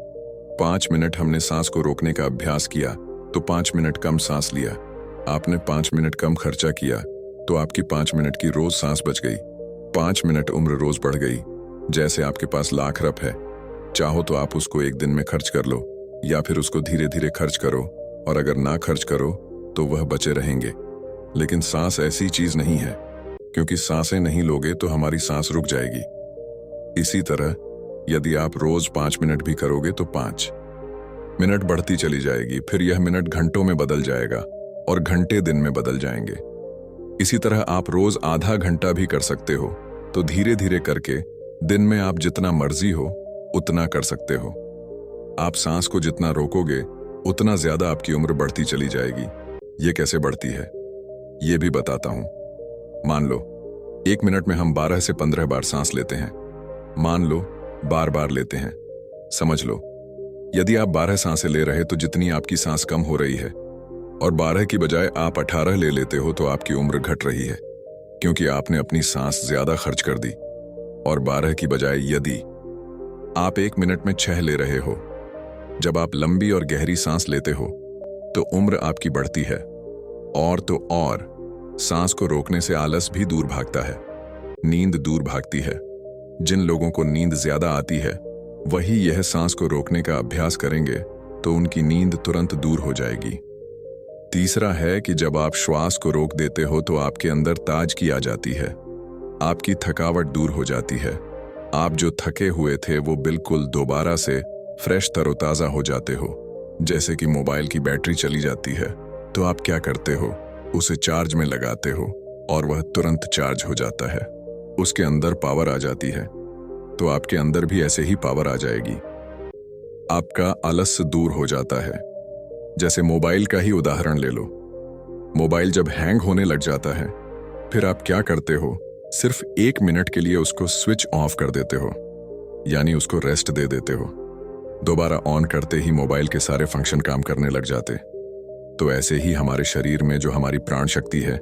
5 मिनट हमने सांस को रोकने का अभ्यास किया तो 5 मिनट कम सांस लिया। आपने 5 मिनट कम खर्चा किया तो आपकी 5 मिनट की रोज सांस बच गई। 5 मिनट उम्र रोज बढ़ गई। जैसे आपके पास लाख रुपए है, चाहो तो आप उसको एक दिन में खर्च कर लो, या फिर उसको धीरे धीरे खर्च करो, और अगर ना खर्च करो तो वह बचे रहेंगे। लेकिन सांस ऐसी चीज नहीं है, क्योंकि सांसें नहीं लोगे तो हमारी सांस रुक जाएगी। इसी तरह यदि आप रोज 5 मिनट भी करोगे तो 5 मिनट बढ़ती चली जाएगी, फिर यह मिनट घंटों में बदल जाएगा और घंटे दिन में बदल जाएंगे। इसी तरह आप रोज आधा घंटा भी कर सकते हो, तो धीरे धीरे करके दिन में आप जितना मर्जी हो उतना कर सकते हो। आप सांस को जितना रोकोगे उतना ज्यादा आपकी उम्र बढ़ती चली जाएगी। ये कैसे बढ़ती है ये भी बताता हूं। मान लो 1 मिनट में हम 12 से 15 बार सांस लेते हैं। मान लो बार बार लेते हैं। समझ लो, यदि आप 12 सांसें ले रहे तो जितनी आपकी सांस कम हो रही है, और 12 की बजाय आप 18 ले लेते हो तो आपकी उम्र घट रही है, क्योंकि आपने अपनी सांस ज्यादा खर्च कर दी। और 12 की बजाय यदि आप 1 मिनट में 6 ले रहे हो, जब आप लंबी और गहरी सांस लेते हो तो उम्र आपकी बढ़ती है। और तो और सांस को रोकने से आलस भी दूर भागता है, नींद दूर भागती है। जिन लोगों को नींद ज्यादा आती है वही यह सांस को रोकने का अभ्यास करेंगे तो उनकी नींद तुरंत दूर हो जाएगी। तीसरा है कि जब आप श्वास को रोक देते हो तो आपके अंदर ताजगी आ जाती है, आपकी थकावट दूर हो जाती है। आप जो थके हुए थे वो बिल्कुल दोबारा से फ्रेश तरोताजा हो जाते हो। जैसे कि मोबाइल की बैटरी चली जाती है तो आप क्या करते हो, उसे चार्ज में लगाते हो और वह तुरंत चार्ज हो जाता है, उसके अंदर पावर आ जाती है। तो आपके अंदर भी ऐसे ही पावर आ जाएगी। आपका आलस्य दूर हो जाता है। जैसे मोबाइल का ही उदाहरण ले लो। मोबाइल जब हैंग होने लग जाता है फिर आप क्या करते हो, सिर्फ 1 मिनट के लिए उसको स्विच ऑफ कर देते हो, यानी उसको रेस्ट दे देते हो। दोबारा ऑन करते ही मोबाइल के सारे फंक्शन काम करने लग जाते। तो ऐसे ही हमारे शरीर में जो हमारी प्राण शक्ति है,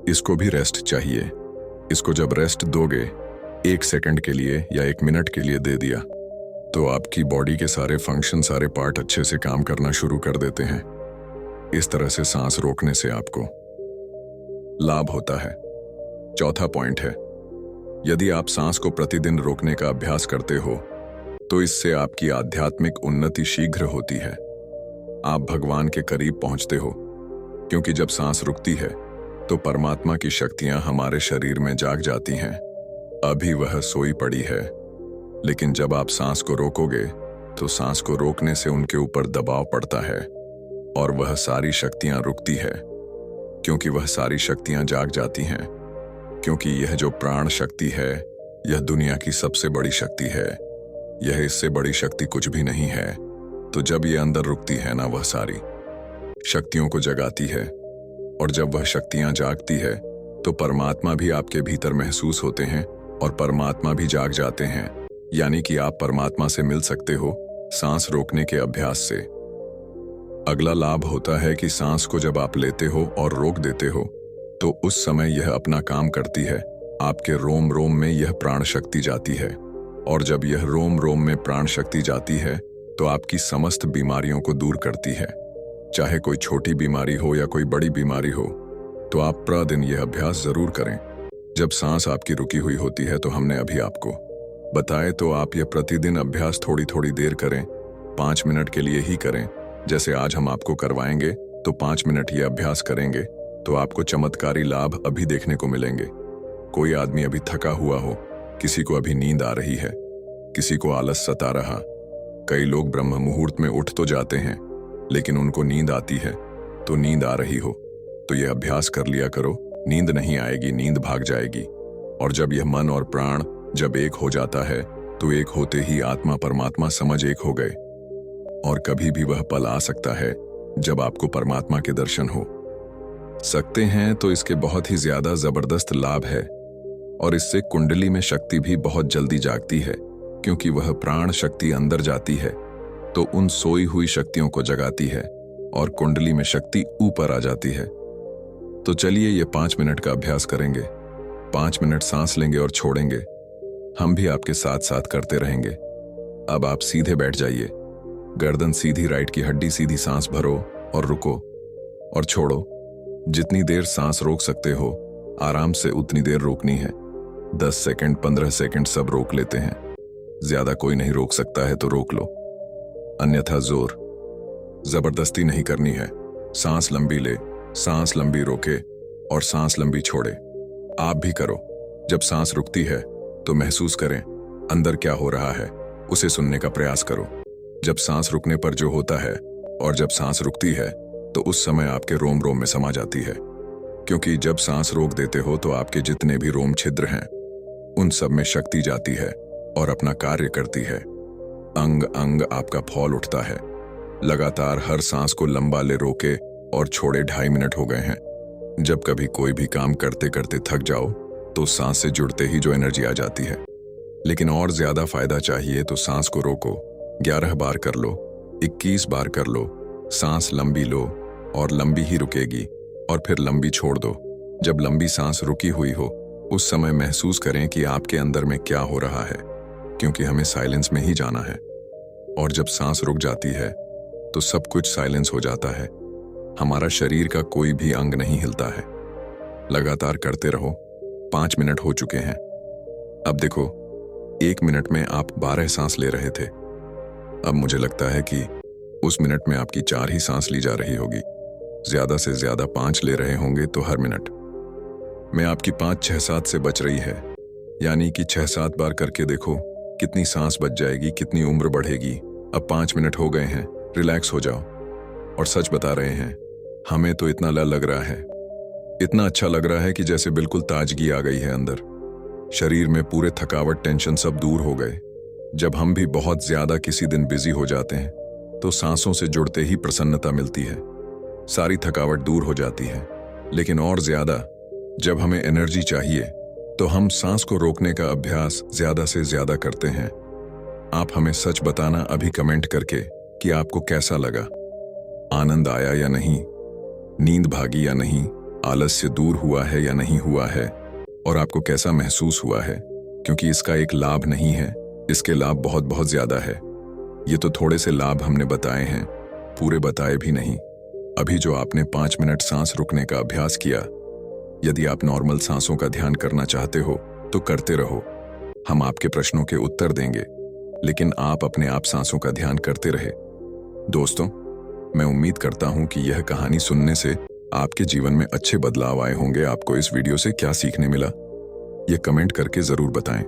इसको भी रेस्ट चाहिए। इसको जब रेस्ट दोगे, 1 सेकंड के लिए या 1 मिनट के लिए दे दिया, तो आपकी बॉडी के सारे फंक्शन, सारे पार्ट अच्छे से काम करना शुरू कर देते हैं। इस तरह से सांस रोकने से आपको लाभ होता है। चौथा पॉइंट है, यदि आप सांस को प्रतिदिन रोकने का अभ्यास करते हो तो इससे आपकी आध्यात्मिक उन्नति शीघ्र होती है। आप भगवान के करीब पहुंचते हो, क्योंकि जब सांस रुकती है तो परमात्मा की शक्तियां हमारे शरीर में जाग जाती हैं। अभी वह सोई पड़ी है, लेकिन जब आप सांस को रोकोगे तो सांस को रोकने से उनके ऊपर दबाव पड़ता है और वह सारी शक्तियां रुकती है, क्योंकि वह सारी शक्तियां जाग जाती हैं। क्योंकि यह जो प्राण शक्ति है, यह दुनिया की सबसे बड़ी शक्ति है। यह इससे बड़ी शक्ति कुछ भी नहीं है। तो जब ये अंदर रुकती है ना, वह सारी शक्तियों को जगाती है, और जब वह शक्तियां जागती है तो परमात्मा भी आपके भीतर महसूस होते हैं और परमात्मा भी जाग जाते हैं। यानी कि आप परमात्मा से मिल सकते हो सांस रोकने के अभ्यास से। अगला लाभ होता है कि सांस को जब आप लेते हो और रोक देते हो तो उस समय यह अपना काम करती है। आपके रोम रोम में यह प्राण शक्ति जाती है, और जब यह रोम रोम में प्राण शक्ति जाती है तो आपकी समस्त बीमारियों को दूर करती है। चाहे कोई छोटी बीमारी हो या कोई बड़ी बीमारी हो, तो आप प्रतिदिन यह अभ्यास जरूर करें। जब सांस आपकी रुकी हुई होती है तो हमने अभी आपको बताए, तो आप यह प्रतिदिन अभ्यास थोड़ी थोड़ी देर करें, 5 मिनट के लिए ही करें। जैसे आज हम आपको करवाएंगे तो 5 मिनट ये अभ्यास करेंगे तो आपको चमत्कारी लाभ अभी देखने को मिलेंगे। कोई आदमी अभी थका हुआ हो, किसी को अभी नींद आ रही है, किसी को आलस सता रहा, कई लोग ब्रह्म मुहूर्त में उठ तो जाते हैं लेकिन उनको नींद आती है, तो नींद आ रही हो तो यह अभ्यास कर लिया करो। नींद नहीं आएगी, नींद भाग जाएगी। और जब यह मन और प्राण जब एक हो जाता है तो एक होते ही आत्मा परमात्मा समझ एक हो गए। और कभी भी वह पल आ सकता है जब आपको परमात्मा के दर्शन हो सकते हैं। तो इसके बहुत ही ज्यादा जबरदस्त लाभ है, और इससे कुंडली में शक्ति भी बहुत जल्दी जागती है, क्योंकि वह प्राण शक्ति अंदर जाती है तो उन सोई हुई शक्तियों को जगाती है और कुंडली में शक्ति ऊपर आ जाती है। तो चलिए ये 5 मिनट का अभ्यास करेंगे। 5 मिनट सांस लेंगे और छोड़ेंगे। हम भी आपके साथ साथ करते रहेंगे। अब आप सीधे बैठ जाइए, गर्दन सीधी, राइट की हड्डी सीधी, सांस भरो और रुको और छोड़ो। जितनी देर सांस रोक सकते हो आराम से उतनी देर रोकनी है। 10 सेकंड, 15 सेकंड सब रोक लेते हैं। ज्यादा कोई नहीं रोक सकता है तो रोक लो, अन्यथा जोर जबरदस्ती नहीं करनी है। सांस लंबी ले, सांस लंबी रोके और सांस लंबी छोड़े। आप भी करो। जब सांस रुकती है तो महसूस करें अंदर क्या हो रहा है, उसे सुनने का प्रयास करो। जब सांस रुकने पर जो होता है और जब सांस रुकती है तो उस समय आपके रोम रोम में समा जाती है। क्योंकि जब सांस रोक देते हो तो आपके जितने भी रोम छिद्र हैं उन सब में शक्ति जाती है और अपना कार्य करती है। अंग अंग आपका फौल उठता है। लगातार हर सांस को लंबा ले, रोके और छोड़े 2.5 मिनट हो गए हैं। जब कभी कोई भी काम करते करते थक जाओ तो सांस से जुड़ते ही जो एनर्जी आ जाती है। लेकिन और ज्यादा फायदा चाहिए तो सांस को रोको, 11 बार कर लो, 21 बार कर लो। सांस लंबी लो और लंबी ही रुकेगी, और फिर लंबी छोड़ दो। जब लंबी सांस रुकी हुई हो उस समय महसूस करें कि आपके अंदर में क्या हो रहा है, क्योंकि हमें साइलेंस में ही जाना है। और जब सांस रुक जाती है तो सब कुछ साइलेंस हो जाता है। हमारा शरीर का कोई भी अंग नहीं हिलता है। लगातार करते रहो। 5 मिनट हो चुके हैं। अब देखो, 1 मिनट में आप 12 सांस ले रहे थे। अब मुझे लगता है कि उस मिनट में आपकी 4 ही सांस ली जा रही होगी। ज्यादा से ज्यादा 5 ले रहे होंगे। तो हर मिनट में आपकी 5, 6, 7 से बच रही है। यानी कि 6-7 बार करके देखो कितनी सांस बच जाएगी, कितनी उम्र बढ़ेगी। अब 5 मिनट हो गए हैं, रिलैक्स हो जाओ। और सच बता रहे हैं, हमें तो इतना लग रहा है, इतना अच्छा लग रहा है कि जैसे बिल्कुल ताजगी आ गई है अंदर। शरीर में पूरे थकावट, टेंशन सब दूर हो गए। जब हम भी बहुत ज्यादा किसी दिन बिजी हो जाते हैं तो सांसों से जुड़ते ही प्रसन्नता मिलती है, सारी थकावट दूर हो जाती है। लेकिन और ज्यादा जब हमें एनर्जी चाहिए तो हम सांस को रोकने का अभ्यास ज्यादा से ज्यादा करते हैं। आप हमें सच बताना अभी कमेंट करके कि आपको कैसा लगा, आनंद आया या नहीं, नींद भागी या नहीं, आलस्य दूर हुआ है या नहीं हुआ है, और आपको कैसा महसूस हुआ है। क्योंकि इसका एक लाभ नहीं है, इसके लाभ बहुत बहुत ज्यादा है। ये तो थोड़े से लाभ हमने बताए हैं, पूरे बताए भी नहीं। अभी जो आपने 5 मिनट सांस रुकने का अभ्यास किया यदि आप नॉर्मल सांसों का ध्यान करना चाहते हो तो करते रहो, हम आपके प्रश्नों के उत्तर देंगे, लेकिन आप अपने आप सांसों का ध्यान करते रहे। दोस्तों, मैं उम्मीद करता हूं कि यह कहानी सुनने से आपके जीवन में अच्छे बदलाव आए होंगे। आपको इस वीडियो से क्या सीखने मिला, यह कमेंट करके जरूर बताएं।